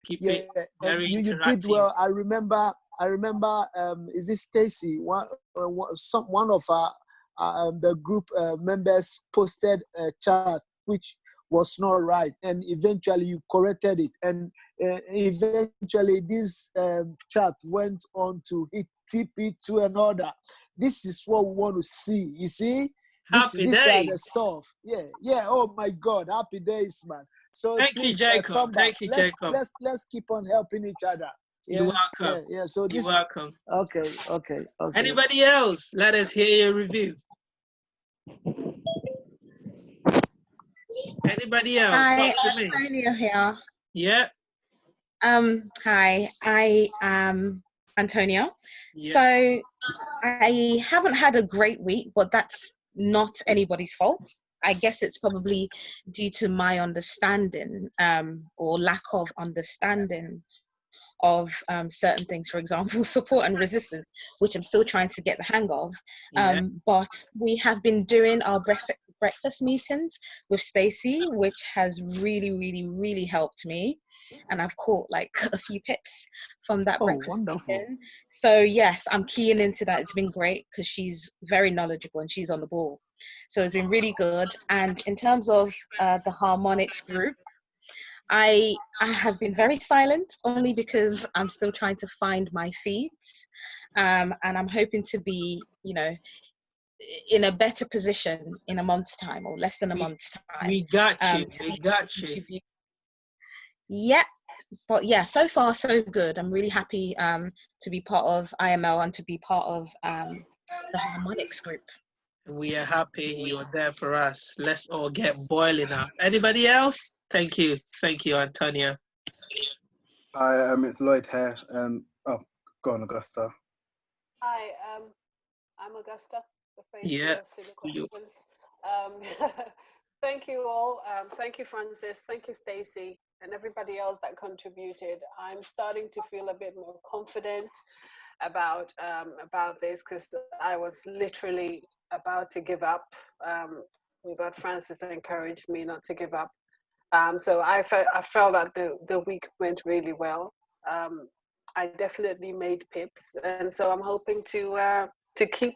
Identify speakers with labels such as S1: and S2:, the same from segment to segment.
S1: Keep
S2: Yeah,
S1: it
S2: and
S1: very
S2: you did
S1: interactive.
S2: well. I remember. Is it Stacy? One of our the group members posted a chart which was not right, and eventually you corrected it, and eventually this chart went on to hit TP2 and all that. This is what we want to see. You see,
S1: Happy
S2: these are the
S1: days.
S2: stuff. Yeah. Oh my God, happy days, man. So
S1: Thank you,
S2: please,
S1: Jacob.
S2: come back.
S1: Thank you, Jacob.
S2: Let's keep on helping each other.
S1: You're
S2: Yeah.
S1: welcome.
S2: So
S1: You're
S2: this.
S1: welcome.
S2: Okay.
S1: Anybody else? Let us hear your review. Anybody else?
S3: Hi,
S1: Talk to me.
S3: Antonia here.
S1: Yeah.
S3: Hi, I am Antonia.
S1: Yeah.
S3: So I haven't had a great week, but that's not anybody's fault. I guess it's probably due to my understanding or lack of understanding of certain things, for example, support and resistance, which I'm still trying to get the hang of. But we have been doing our breakfast meetings with Stacey, which has really helped me. And I've caught like a few pips from that breakfast meeting. So yes, I'm keying into that. It's been great because she's very knowledgeable and she's on the ball. So it's been really good. And in terms of the harmonics group, I have been very silent only because I'm still trying to find my feet, and I'm hoping to be, in a better position in a month's time or less than a month's time.
S1: We got you. We got you.
S3: Yeah, but yeah, so far so good. I'm really happy to be part of IML and to be part of the harmonics group.
S1: We are happy you're there for us. Let's all get boiling up. Anybody else? Thank you, Antonia.
S4: Hi, it's Lloyd here. Oh, go on, Augusta.
S5: Hi, I'm Augusta, the face Thank you all. Thank you, Francis. Thank you, Stacey, and everybody else that contributed. I'm starting to feel a bit more confident about this because I was literally about to give up, but Francis encouraged me not to give up. So I felt that the week went really well. I definitely made pips, and so I'm hoping to keep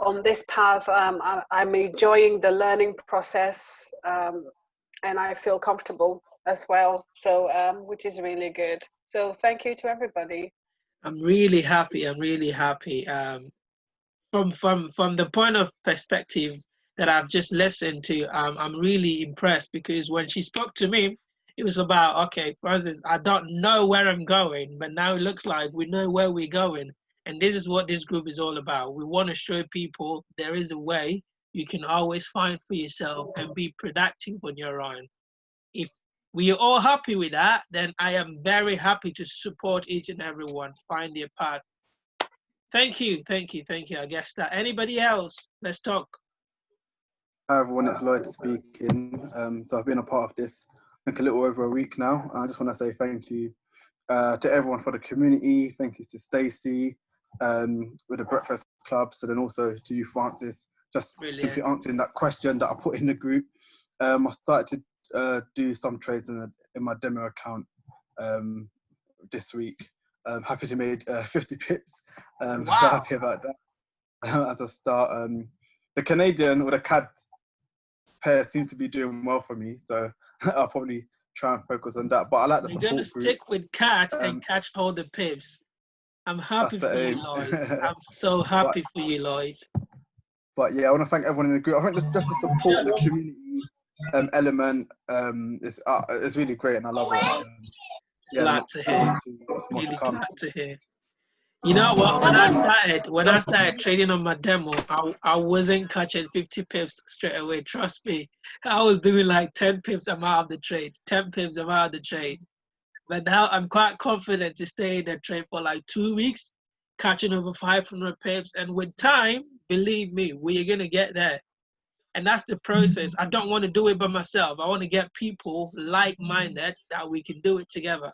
S5: on this path. I'm enjoying the learning process, and I feel comfortable as well. So which is really good. So thank you to everybody.
S1: I'm really happy. From the point of perspective that I've just listened to, I'm really impressed because when she spoke to me, it was about, okay, Francis, I don't know where I'm going, but now it looks like we know where we're going. And this is what this group is all about. We want to show people there is a way you can always find for yourself and be productive on your own. If we are all happy with that, then I am very happy to support each and everyone, find their path. Thank you, I guess that. Anybody else? Let's talk.
S4: Hi everyone, it's Lloyd speaking. So I've been a part of this, I think, a little over a week now. I just want to say thank you to everyone for the community. Thank you to Stacey with the Breakfast Club. So then also to you, Francis, just simply answering that question that I put in the group. I started to do some trades in my demo account this week. I'm happy to make 50 pips. Wow. So happy about that as a start. The Canadian or the CAD pair seems to be doing well for me, so I'll probably try and focus on that. But I like the support group.
S1: You're gonna stick with CAD and catch all the pips. I'm happy for you, Lloyd. I'm so happy for you, Lloyd.
S4: But yeah, I want to thank everyone in the group. I think just the support, the community element is really great, and I love it.
S1: Glad to hear. Really glad to hear. You know what? When I started trading on my demo, I wasn't catching 50 pips straight away. Trust me, I was doing like 10 pips. I'm out of the trade. 10 pips. I'm out of the trade. But now I'm quite confident to stay in the trade for like 2 weeks, catching over 500 pips. And with time, believe me, we're gonna get there. And that's the process. I don't want to do it by myself. I want to get people like-minded that we can do it together.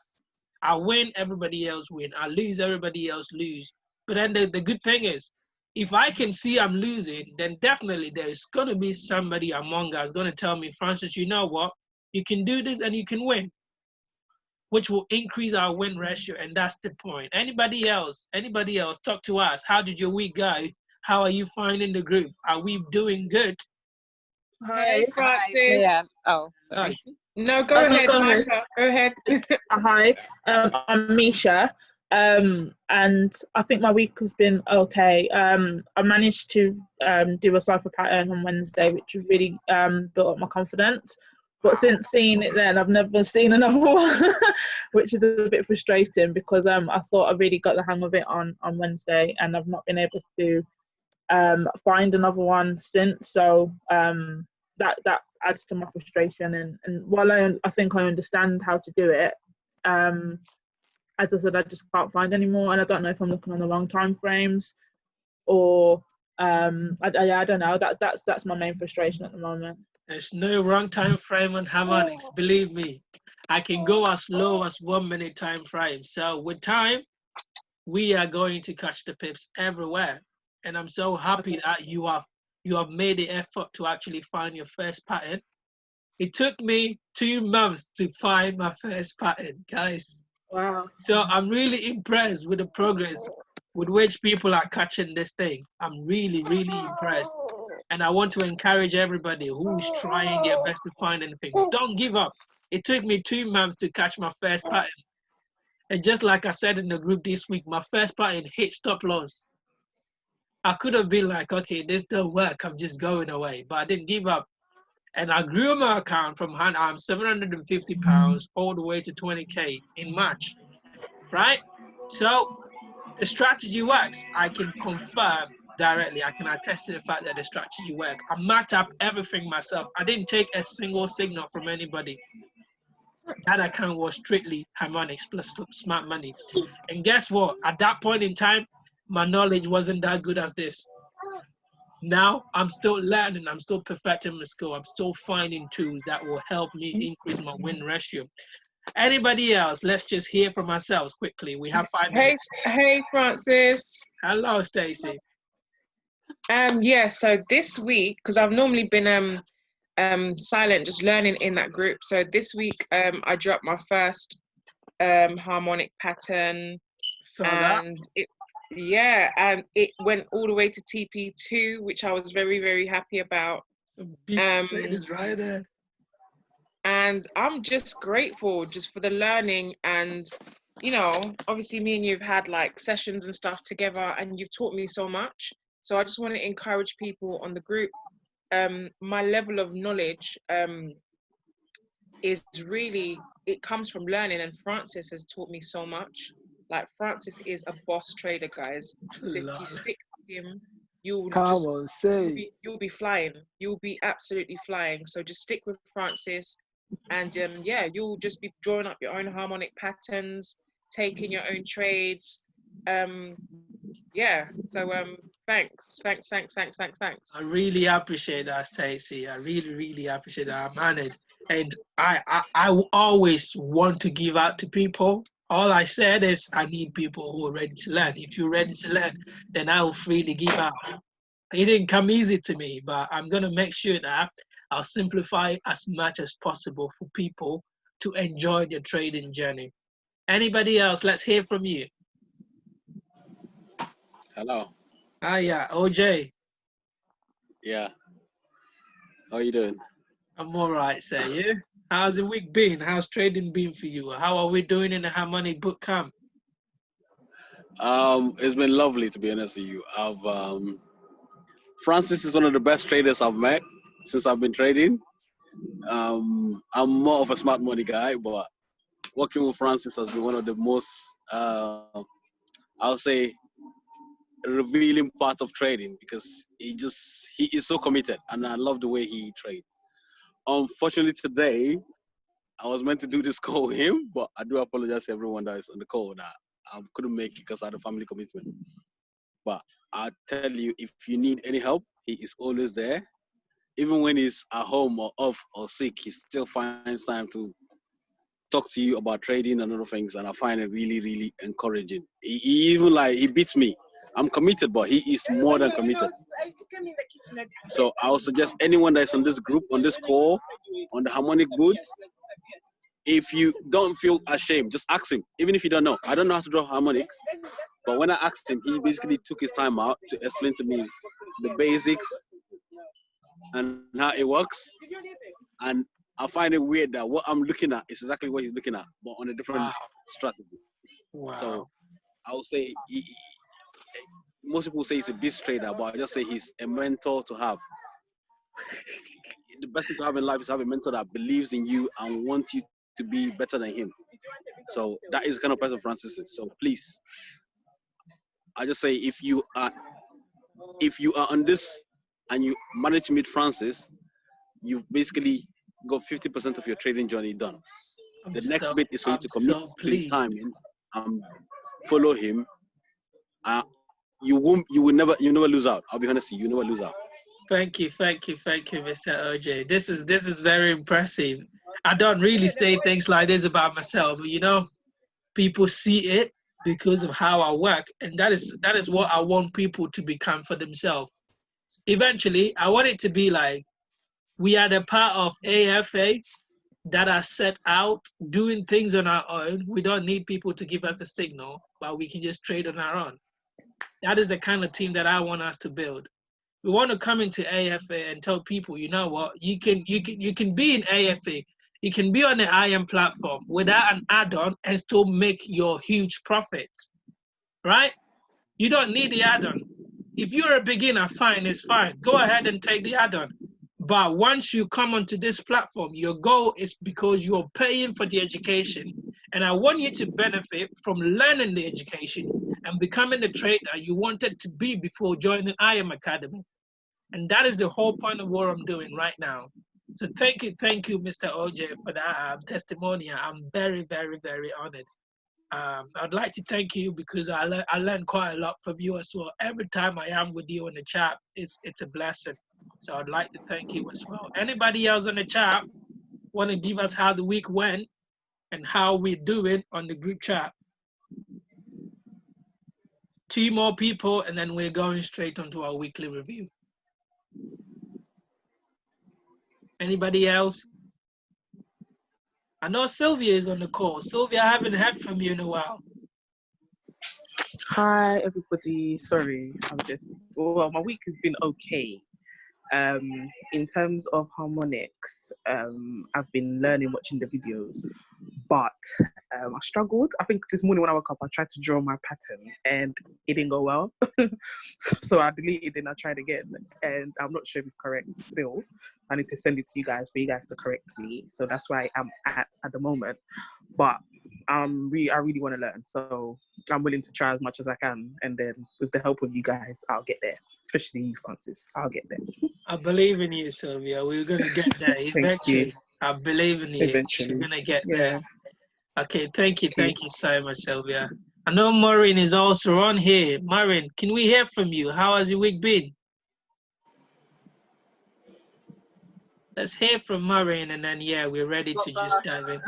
S1: I win, everybody else win. I lose, everybody else lose. But then the good thing is, if I can see I'm losing, then definitely there's going to be somebody among us going to tell me, Francis, you know what? You can do this and you can win. which will increase our win ratio, and that's the point. Anybody else? Talk to us. How did your week go? How are you finding the group? Are we doing good?
S6: Hi, Francis.
S3: Yeah. Oh, sorry.
S6: No, go ahead, Micah. Go ahead.
S7: Hi, I'm Misha, and I think my week has been okay. I managed to do a cipher pattern on Wednesday, which really built up my confidence. But since seeing it then, I've never seen another one, which is a bit frustrating because I thought I really got the hang of it on Wednesday, and I've not been able to find another one since. So that adds to my frustration. And while I think I understand how to do it, as I said, I just can't find any more, and I don't know if I'm looking on the wrong time frames or I don't know. That's my main frustration at the moment.
S1: There's no wrong time frame on harmonics. Believe me, I can go as low as 1 minute time frame. So with time, we are going to catch the pips everywhere. And I'm so happy that you have made the effort to actually find your first pattern. It took me 2 months to find my first pattern, guys.
S7: Wow.
S1: So I'm really impressed with the progress with which people are catching this thing. I'm really, really impressed. And I want to encourage everybody who's trying their best to find anything. Don't give up. It took me 2 months to catch my first pattern. And just like I said in the group this week, my first pattern hit stop loss. I could have been like, okay, this don't work, I'm just going away. But I didn't give up. And I grew my account from 750 pounds all the way to 20K in March, right? So the strategy works. I can confirm directly. I can attest to the fact that the strategy works. I mapped up everything myself. I didn't take a single signal from anybody. That account was strictly harmonics plus smart money. And guess what? At that point in time, my knowledge wasn't that good as this. Now I'm still learning. I'm still perfecting my skill. I'm still finding tools that will help me increase my win ratio. Anybody else? Let's just hear from ourselves quickly. We have 5 minutes.
S6: Hey, Francis.
S1: Hello, Stacey.
S6: Yeah. So this week, because I've normally been silent, just learning in that group. So this week, I dropped my first harmonic pattern, and it went all the way to TP2, which I was very, very happy about.
S1: Beast traders right there.
S6: And I'm just grateful just for the learning, and obviously me and you've had like sessions and stuff together, and you've taught me so much. So I just want to encourage people on the group. My level of knowledge is really, it comes from learning, and Francis has taught me so much. Like, Francis is a boss trader, guys. So if you stick with him, you'll be flying. You'll be absolutely flying. So just stick with Francis, and you'll just be drawing up your own harmonic patterns, taking your own trades. So thanks.
S1: I really appreciate that, Stacey. I really, really appreciate that. I'm honored. And I always want to give out to people. All I said is I need people who are ready to learn. If you're ready to learn, then I will freely give out. It didn't come easy to me, but I'm going to make sure that I'll simplify as much as possible for people to enjoy their trading journey. Anybody else? Let's hear from you.
S8: Hello.
S1: Ah, yeah, OJ.
S8: Yeah. How you doing?
S1: I'm all right, sir. Yeah. How's the week been? How's trading been for you? How are we doing in the Harmonic Boot Camp?
S8: It's been lovely, to be honest with you. Francis is one of the best traders I've met since I've been trading. I'm more of a smart money guy, but working with Francis has been one of the most, I'll say, revealing part of trading, because he is so committed, and I love the way he trades. Unfortunately, today I was meant to do this call with him, but I do apologize to everyone that is on the call that I couldn't make it because I had a family commitment. But I tell you, if you need any help, he is always there. Even when he's at home or off or sick, he still finds time to talk to you about trading and other things, and I find it really, really encouraging. He even he beats me. I'm committed, but he is more than committed. So I would suggest anyone that's on this group, on this call, on the Harmonic Boot, if you don't feel ashamed, just ask him. Even if you don't know. I don't know how to draw harmonics, but when I asked him, he basically took his time out to explain to me the basics and how it works. And I find it weird that what I'm looking at is exactly what he's looking at, but on a different strategy.
S1: Wow.
S8: So I would say most people say he's a beast trader, but I just say he's a mentor to have. The best thing to have in life is to have a mentor that believes in you and wants you to be better than him. So that is the kind of person Francis is. So please, I just say if you are on this and you manage to meet Francis, you've basically got 50% of your trading journey done. The next bit is for you to commit to his time and follow him. You will never lose out. I'll be honest with you, you never lose out.
S1: Thank you, Mr. OJ. This is very impressive. I don't really say things like this about myself, but you know, people see it because of how I work, and that is what I want people to become for themselves. Eventually, I want it to be like we are the part of AFA that are set out doing things on our own. We don't need people to give us the signal, but we can just trade on our own. That is the kind of team that I want us to build. We want to come into AFA and tell people, you know what, you can be in AFA, you can be on the IM platform without an add-on and still make your huge profits, right? You don't need the add-on. If you're a beginner, fine, it's fine. Go ahead and take the add-on. But once you come onto this platform, your goal is because you're paying for the education. And I want you to benefit from learning the education and becoming the trader you wanted to be before joining IM Academy. And that is the whole point of what I'm doing right now. So thank you, Mr. OJ, for that testimonial. I'm very, very, very honored. I'd like to thank you because I learned quite a lot from you as well. Every time I am with you in the chat, it's a blessing. So I'd like to thank you as well. Anybody else in the chat want to give us how the week went and how we're doing on the group chat? 2 more people, and then we're going straight onto our weekly review. Anybody else? I know Sylvia is on the call. Sylvia, I haven't heard from you in a while.
S9: Hi, everybody. Sorry, my week has been okay. In terms of harmonics, I've been learning watching the videos, but I struggled. I think this morning when I woke up, I tried to draw my pattern and it didn't go well. So I deleted and I tried again, and I'm not sure if it's correct still. I need to send it to you guys for you guys to correct me. So that's where I am at the moment. But I really want to learn, so I'm willing to try as much as I can, and then with the help of you guys, I'll get there. Especially you, Francis, I'll get there.
S1: I believe in you, Sylvia. We're gonna get there eventually. I believe in you.
S9: Eventually,
S1: we're gonna get there. Okay, thank you so much, Sylvia. I know Maureen is also on here. Maureen, can we hear from you? How has your week been? Let's hear from Maureen, and then we're ready to just dive in.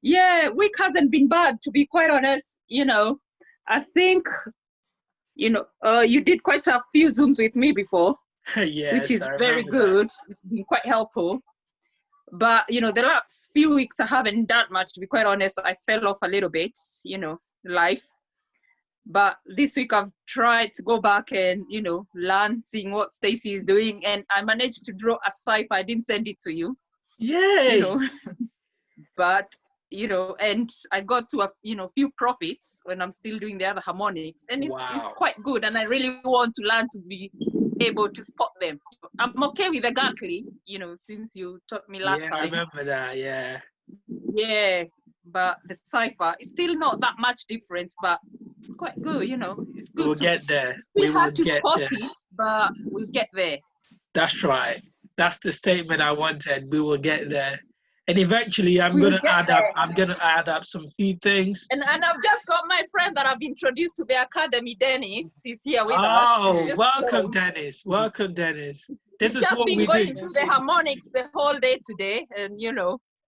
S10: Yeah, week hasn't been bad, to be quite honest. You know, I think, you did quite a few Zooms with me before,
S1: yes,
S10: which is very good. It's been quite helpful. But, the last few weeks I haven't done much, to be quite honest. I fell off a little bit, life. But this week I've tried to go back and, learn, seeing what Stacey is doing. And I managed to draw a cipher. I didn't send it to you.
S1: Yay!
S10: But and I got to a few profits when I'm still doing the other harmonics, and it's quite good, and I really want to learn to be able to spot them. I'm okay with the Gartley, since you taught me last time.
S1: I remember that,
S10: yeah, but the cipher is still not that much difference, but it's quite good, it's good.
S1: We'll get there.
S10: It's hard to spot it, but we'll get there.
S1: That's right. That's the statement I wanted. We will get there. And eventually, I'm gonna add up some few things.
S10: And I've just got my friend that I've introduced to the academy, Dennis. He's here with us.
S1: Oh, welcome, Dennis. Welcome, Dennis. This is what we do.
S10: Just been going through the harmonics the whole day today, and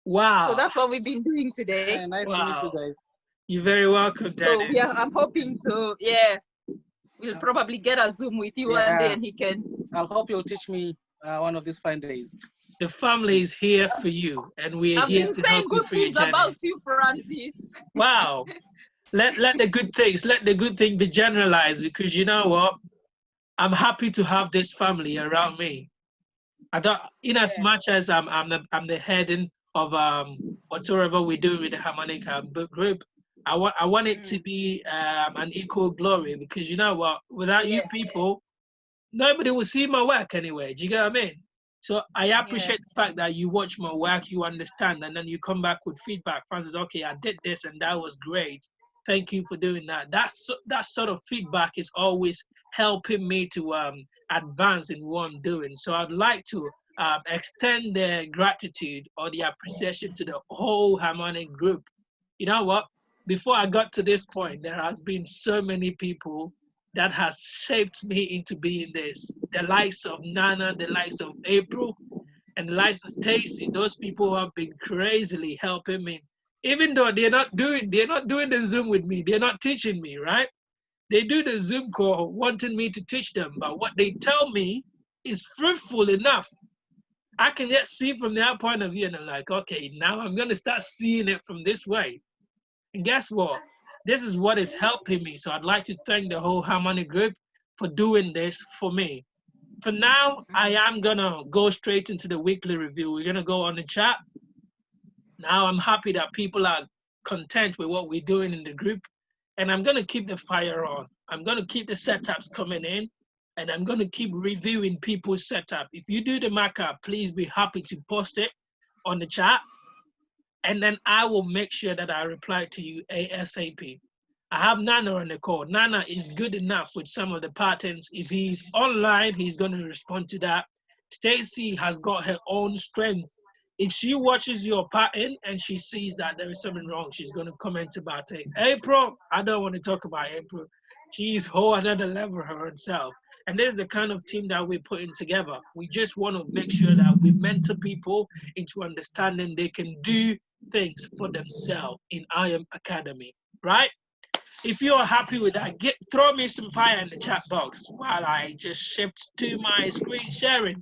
S1: Wow.
S10: So that's what we've been doing today.
S11: Yeah, nice to meet you guys.
S1: You're very welcome, Dennis.
S10: So yeah, I'm hoping to we'll probably get a Zoom with you one day, and he can.
S11: I'll hope you'll teach me one of these fine days.
S1: The family is here for you, and we're
S10: I've
S1: here
S10: been
S1: to
S10: saying
S1: help you
S10: good
S1: through your
S10: things
S1: journey.
S10: about you, Francis.
S1: Wow. Let the good thing be generalized, because you know what? I'm happy to have this family around me. I don't, in as much as I'm the heading of whatsoever we do with the harmonic book group, I want it to be an equal glory, because you know what? Without you people, nobody will see my work anyway. Do you get what I mean? So I appreciate the fact that you watch my work, you understand, and then you come back with feedback. Francis, okay, I did this and that was great. Thank you for doing that. That sort of feedback is always helping me to advance in what I'm doing. So I'd like to extend the gratitude or the appreciation to the whole harmonic group. You know what? Before I got to this point, there has been so many people that has shaped me into being this. The likes of Nana, the likes of April, and the likes of Stacy. Those people have been crazily helping me. Even though they're not doing the Zoom with me, they're not teaching me, right? They do the Zoom call wanting me to teach them, but what they tell me is fruitful enough. I can just see from their point of view, and I'm like, okay, now I'm gonna start seeing it from this way. And guess what? This is what is helping me. So I'd like to thank the whole Harmonic group for doing this for me. For now, I am gonna go straight into the weekly review. We're gonna go on the chat. Now I'm happy that people are content with what we're doing in the group. And I'm gonna keep the fire on. I'm gonna keep the setups coming in, and I'm gonna keep reviewing people's setup. If you do the markup, please be happy to post it on the chat, and then I will make sure that I reply to you ASAP. I have Nana on the call. Nana is good enough with some of the patterns. If he's online, he's going to respond to that. Stacy has got her own strength. If she watches your pattern and she sees that there is something wrong, she's going to comment about it. April, I don't want to talk about April. She's whole another level herself. And this is the kind of team that we're putting together. We just want to make sure that we mentor people into understanding they can do things for themselves in I Am Academy, right? If you're happy with that, throw me some fire in the chat box while I just shift to my screen sharing.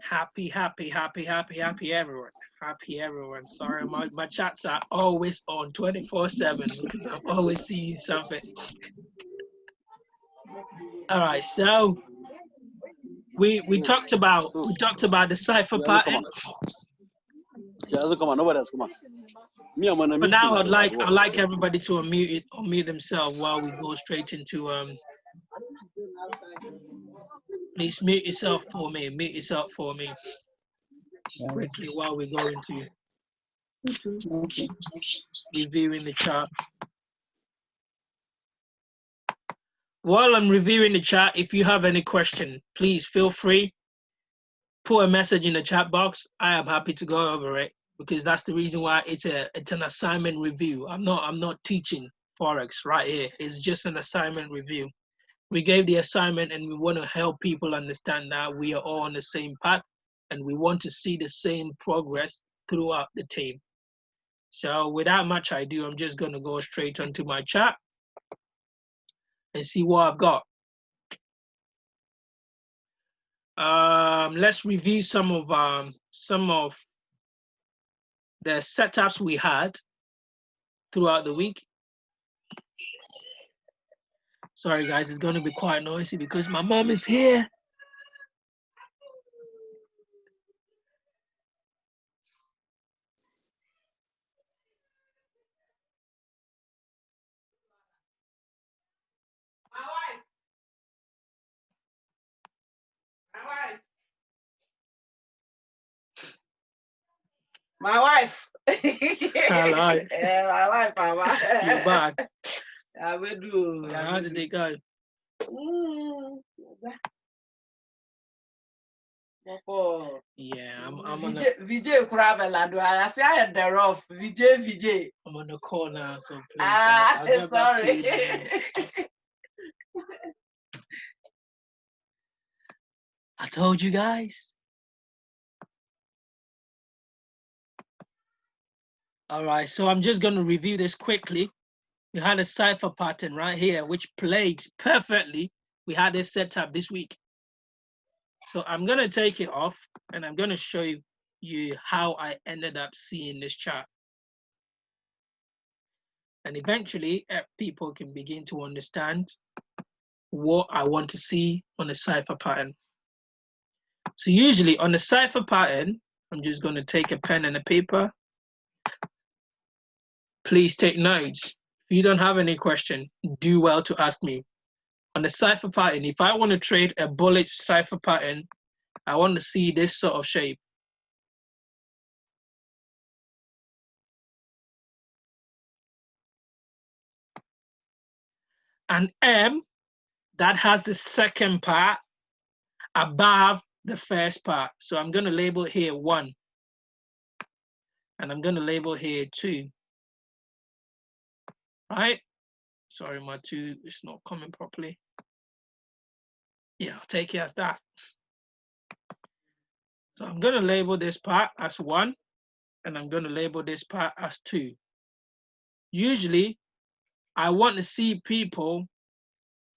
S1: Happy everyone. Happy everyone. Sorry, my chats are always on 24/7 because I'm always seeing something. All right, so we talked about the cipher pattern.
S8: Nobody else come on. Me, I'm on a
S1: But
S8: meeting.
S1: now I'd like everybody to unmute themselves while we go straight into please mute yourself for me. Mute yourself for me quickly while we go into reviewing the chart. While I'm reviewing the chat, if you have any question, please feel free. Put a message in the chat box. I am happy to go over it because that's the reason why it's an assignment review. I'm not teaching Forex right here. It's just an assignment review. We gave the assignment and we want to help people understand that we are all on the same path and we want to see the same progress throughout the team. So without much ado, I'm just going to go straight onto my chat and see what I've got. Let's review some of the setups we had throughout the week. Sorry guys, it's going to be quite noisy because my mom is here.
S12: My wife.
S1: Hello.
S12: Yeah, my wife, Mama.
S1: You're back.
S12: I will do.
S1: How did it go? Yeah, I'm on the
S12: VJ Kurabela. I say I had the rough. VJ.
S1: I'm on the call now, so please.
S12: I'll
S1: get back to
S12: sorry.
S1: you. I told you guys. All right, so I'm just going to review this quickly. We had a cipher pattern right here, which played perfectly. We had this set up this week. So I'm going to take it off and I'm going to show you how I ended up seeing this chart. And eventually people can begin to understand what I want to see on the cipher pattern. So usually on the cipher pattern, I'm just going to take a pen and a paper. Please take notes. If you don't have any question, do well to ask me. On the cipher pattern, if I want to trade a bullish cipher pattern, I want to see this sort of shape. An M that has the second part above the first part. So I'm going to label here 1. And I'm going to label here 2. Right? Sorry, my 2 is not coming properly. Yeah, I'll take it as that. So I'm going to label this part as 1. And I'm going to label this part as 2. Usually, I want to see people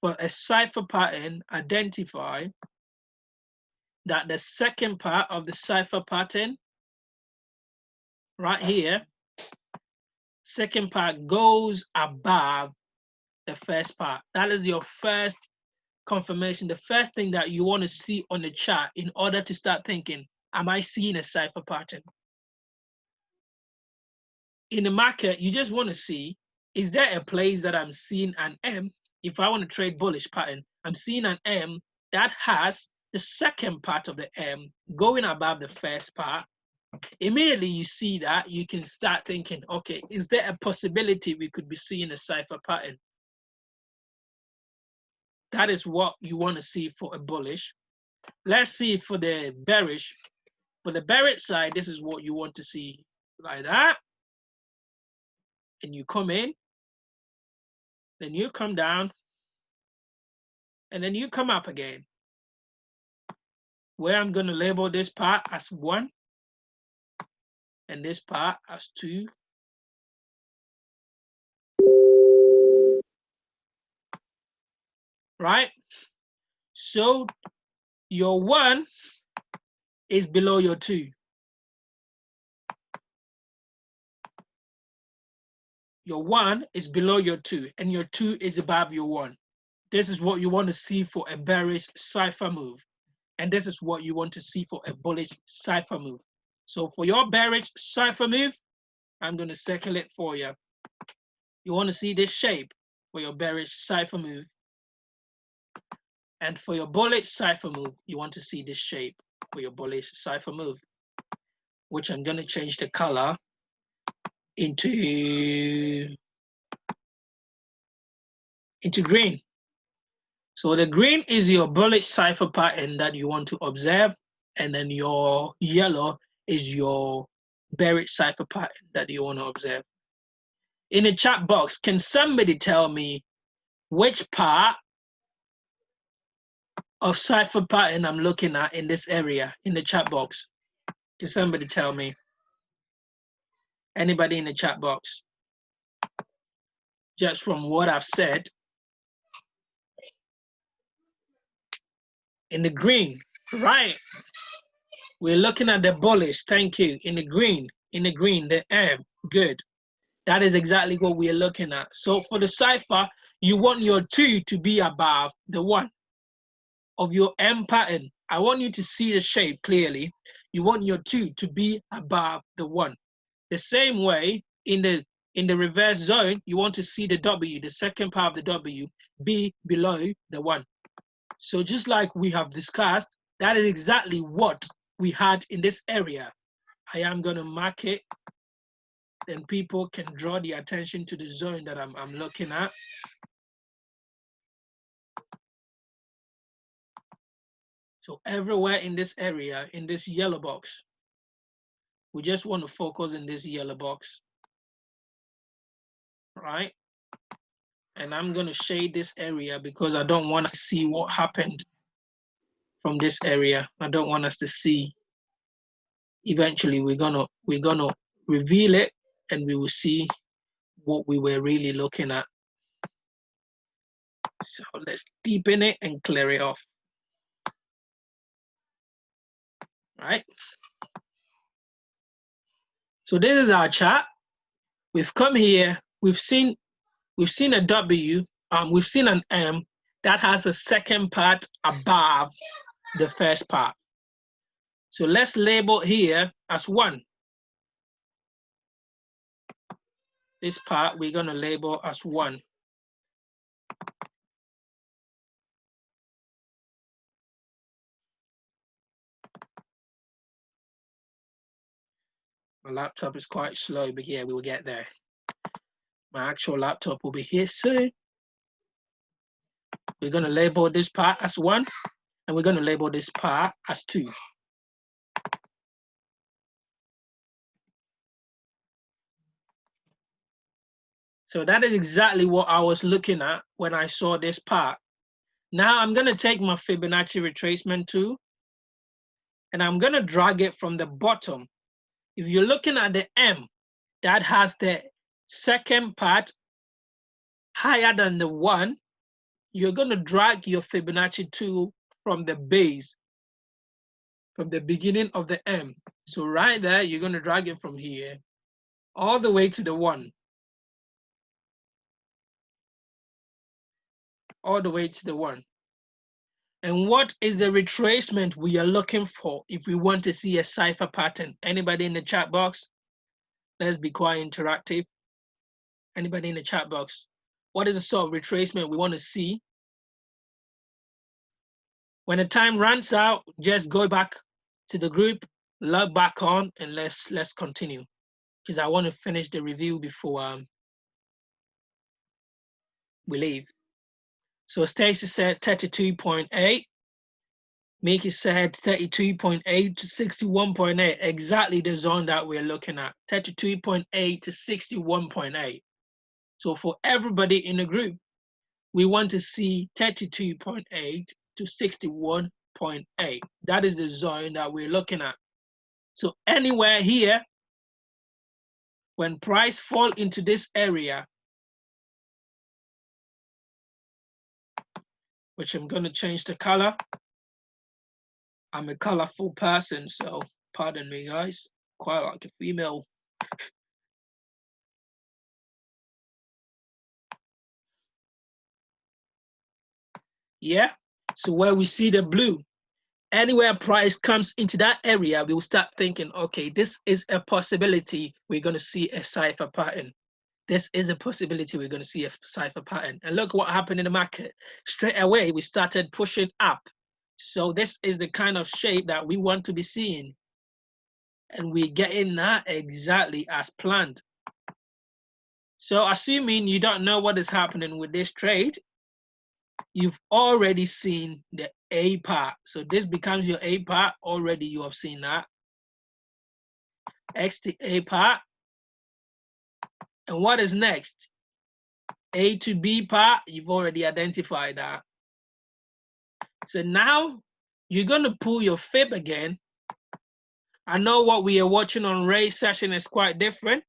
S1: for a cipher pattern identify that the second part of the cipher pattern right here, second part goes above the first part. That is your first confirmation, the first thing that you want to see on the chart in order to start thinking, am I seeing a cipher pattern? In the market, you just want to see, is there a place that I'm seeing an M? If I want to trade bullish pattern, I'm seeing an M that has the second part of the M going above the first part. Immediately you see that, you can start thinking, okay, is there a possibility we could be seeing a cipher pattern? That is what you want to see for a bullish. Let's see for the bearish. For the bearish side, this is what you want to see, like that. And you come in, then you come down, and then you come up again. Where I'm going to label this part as 1 and this part as 2. Right? So your 1 is below your 2. Your 1 is below your 2, and your 2 is above your 1. This is what you want to see for a bearish cipher move. And this is what you want to see for a bullish cipher move. So for your bearish cipher move, I'm going to circle it for you. You want to see this shape for your bearish cipher move. And for your bullish cipher move, you want to see this shape for your bullish cipher move, which I'm going to change the color into green. So the green is your bullish cipher pattern that you want to observe, and then your yellow is your bearish cipher pattern that you want to observe. In the chat box, can somebody tell me which part of cipher pattern I'm looking at in this area in the chat box? Can somebody tell me? Anybody in the chat box? Just from what I've said, in the green, right? We're looking at the bullish, thank you. In the green, the M, good. That is exactly what we're looking at. So for the cipher, you want your 2 to be above the 1 of your M pattern. I want you to see the shape clearly. You want your 2 to be above the 1. The same way in the reverse zone, you want to see the W, the second part of the W, be below the 1. So just like we have discussed, that is exactly what we had in this area. I am going to mark it, then people can draw the attention to the zone that I'm looking at. So everywhere in this area, in this yellow box, we just want to focus in this yellow box, right? And I'm going to shade this area because I don't want to see what happened from this area. I don't want us to see. Eventually, we're gonna reveal it, and we will see what we were really looking at. So let's deepen it and clear it off. Right. So this is our chart. We've come here, we've seen a W, we've seen an M that has the second part above the first part. So let's label here as 1. This part we're going to label as 1. My laptop is quite slow, but yeah, we will get there. My actual laptop will be here soon. We're going to label this part as 1, and we're going to label this part as 2. So that is exactly what I was looking at when I saw this part. Now I'm going to take my Fibonacci retracement tool, and I'm going to drag it from the bottom. If you're looking at the M, that has the second part higher than the 1, you're going to drag your Fibonacci tool from the base, from the beginning of the M. So right there, you're going to drag it from here all the way to the 1. All the way to the 1. And what is the retracement we are looking for if we want to see a cipher pattern? Anybody in the chat box? Let's be quite interactive. Anybody in the chat box? What is the sort of retracement we want to see? When the time runs out, just go back to the group, log back on, and let's continue, because I want to finish the review before we leave. So Stacy said 32.8. Mickey said 32.8 to 61.8, exactly the zone that we're looking at, 32.8 to 61.8. So for everybody in the group, we want to see 32.8 to 61.8. That is the zone that we're looking at. So anywhere here, when price fall into this area, which I'm going to change the color. I'm a colorful person, so pardon me, guys. Quite like a female. Yeah, so where we see the blue, anywhere price comes into that area, we will start thinking, okay, this is a possibility we're going to see a cipher pattern. This is a possibility we're going to see a cipher pattern. And look what happened in the market. Straight away, we started pushing up. So this is the kind of shape that we want to be seeing. And we're getting that exactly as planned. So assuming you don't know what is happening with this trade, you've already seen the A part. So this becomes your A part. Already you have seen that. X to A part. And what is next? A to B part, you've already identified that. So now you're going to pull your fib again. I know what we are watching on Ray's session is quite different,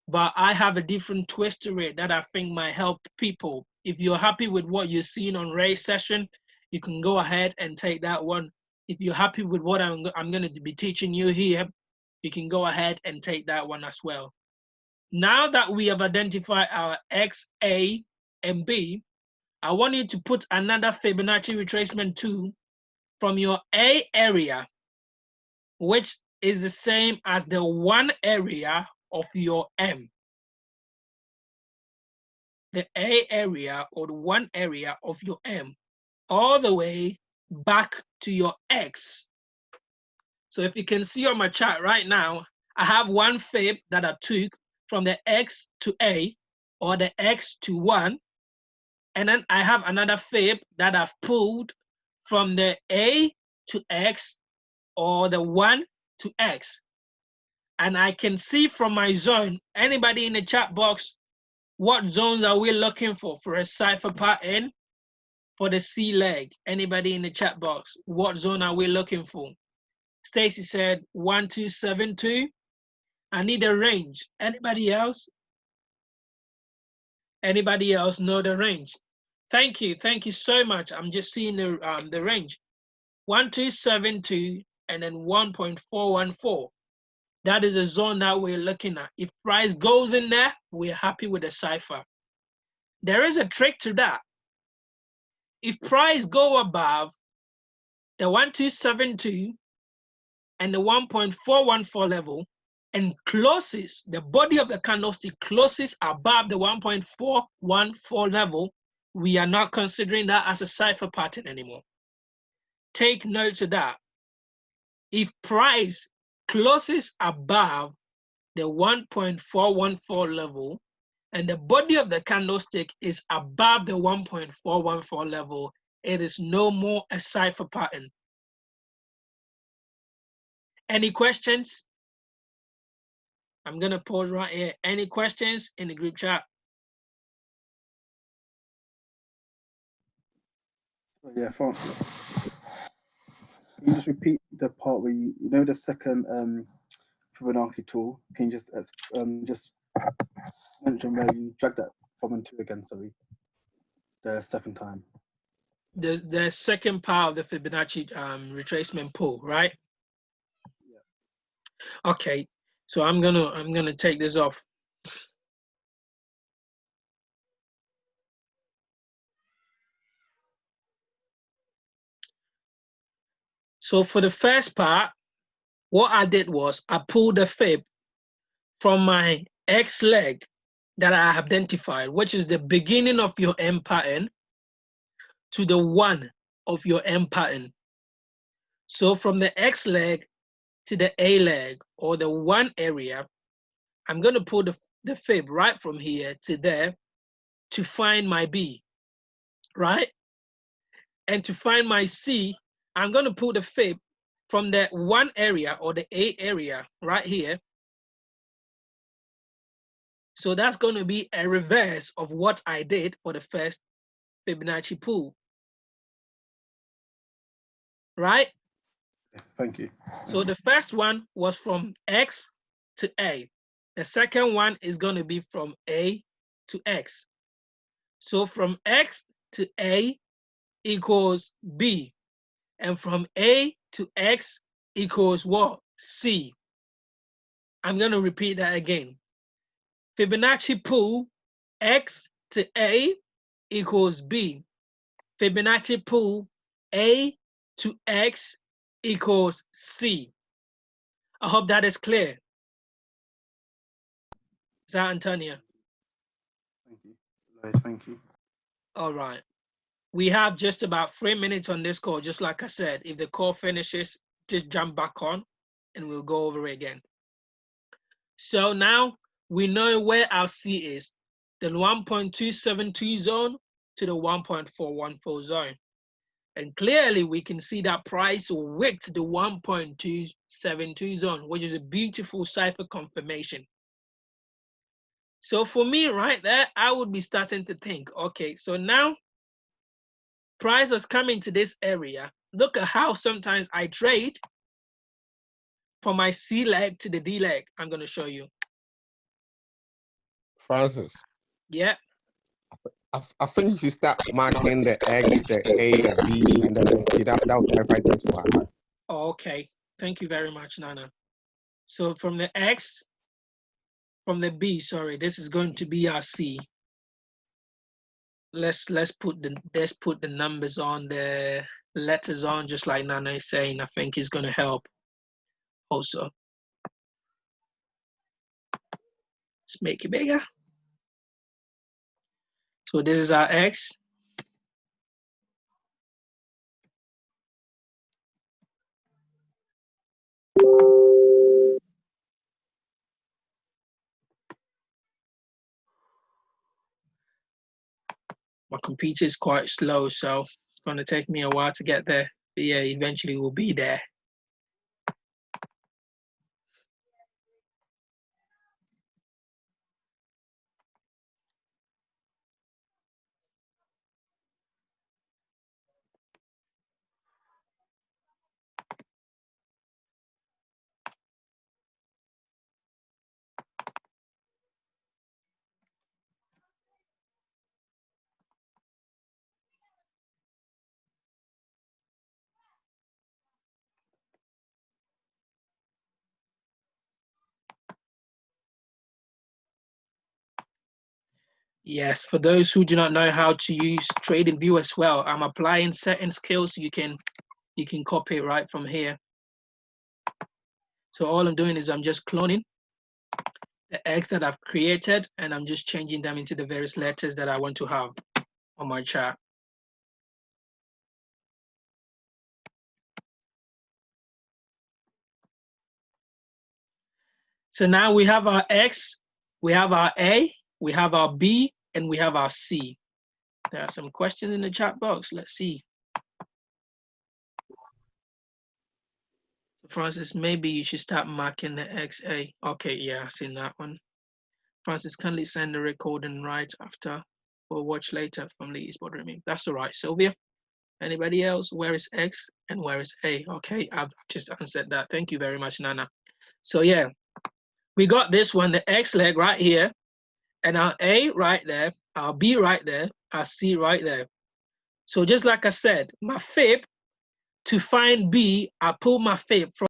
S1: but I have a different twist to it that I think might help people. If you're happy with what you're seeing on Ray's session, you can go ahead and take that one. If you're happy with what I'm going to be teaching you here, you can go ahead and take that one as well. Now that we have identified our X, A, and B, I want you to put another Fibonacci retracement tool from your A area, which is the same as the 1 area of your M. The A area or the 1 area of your M, all the way back to your X. So if you can see on my chart right now, I have one fib that I took from the X to A or the X to 1. And then I have another fib that I've pulled from the A to X or the 1 to X. And I can see from my zone, anybody in the chat box, what zones are we looking for a cipher pattern for the C leg? Anybody in the chat box, what zone are we looking for? Stacy said 1272. I need a range. Anybody else? Anybody else know the range? Thank you so much. I'm just seeing the range. 1272 and then 1.414. That is a zone that we're looking at. If price goes in there, we're happy with the cipher. There is a trick to that. If price go above the 1272 and the 1.414 level and closes, the body of the candlestick closes above the 1.414 level, we are not considering that as a cipher pattern anymore. Take note of that. If price closes above the 1.414 level and the body of the candlestick is above the 1.414 level, it is no more a cipher pattern. Any questions? I'm gonna pause right here. Any questions in the group chat?
S4: Yeah, can you just repeat the part where you know the second Fibonacci tool? Can you just mention where you drag that from and to again? Sorry, the second time.
S1: The second part of the Fibonacci retracement pull, right? Yeah. Okay, so I'm gonna take this off. So for the first part, what I did was I pulled the fib from my X leg that I identified, which is the beginning of your M pattern, to the one of your M pattern. So from the X leg to the A leg, or the one area, I'm going to pull the fib right from here to there to find my B, right? And to find my C, I'm going to pull the fib from the one area or the A area right here. So that's going to be a reverse of what I did for the first Fibonacci pull, right?
S4: Thank you.
S1: So the first one was from X to A. The second one is going to be from A to X. So from X to A equals B. And from A to X equals what? C. I'm going to repeat that again. Fibonacci pull X to A equals B. Fibonacci pull A to X equals C. I hope that is clear. Is that Antonia?
S4: Thank you. Thank you.
S1: All right. We have just about 3 minutes on this call. Just like I said, if the call finishes, just jump back on and we'll go over it again. So now we know where our C is, the 1.272 zone to the 1.414 zone. And clearly we can see that price wicked the 1.272 zone, which is a beautiful cipher confirmation. So for me right there, I would be starting to think, okay, so now price has come into this area. Look at how sometimes I trade from my C leg to the D leg. I'm going to show you.
S11: Francis.
S1: Yeah.
S11: I think you should start marking the X, the A, the B, and then the C. That will clarify things for us.
S1: Oh, okay. Thank you very much, Nana. So from the X, from the B, sorry, this is going to be our C. Let's put the numbers on, the letters on, just like Nana is saying. I think it's going to help also. Let's make it bigger. So this is our X. My computer is quite slow, so it's going to take me a while to get there. But yeah, eventually we'll be there. Yes, for those who do not know how to use TradingView as well, I'm applying certain skills you can copy right from here. So all I'm doing is I'm just cloning the X that I've created, and I'm just changing them into the various letters that I want to have on my chart. So now we have our X, we have our A, we have our B, and we have our C. There are some questions in the chat box. Let's see. So Francis, maybe you should start marking the XA. Okay, yeah, I've seen that one. Francis, kindly send the recording right after or watch later from Lee is bothering me. That's all right. Sylvia, anybody else? Where is X and where is A? Okay, I've just answered that. Thank you very much, Nana. So yeah, we got this one, the X leg right here, and our A right there, our B right there, our C right there. So just like I said, my fib, to find B, I pull my fib from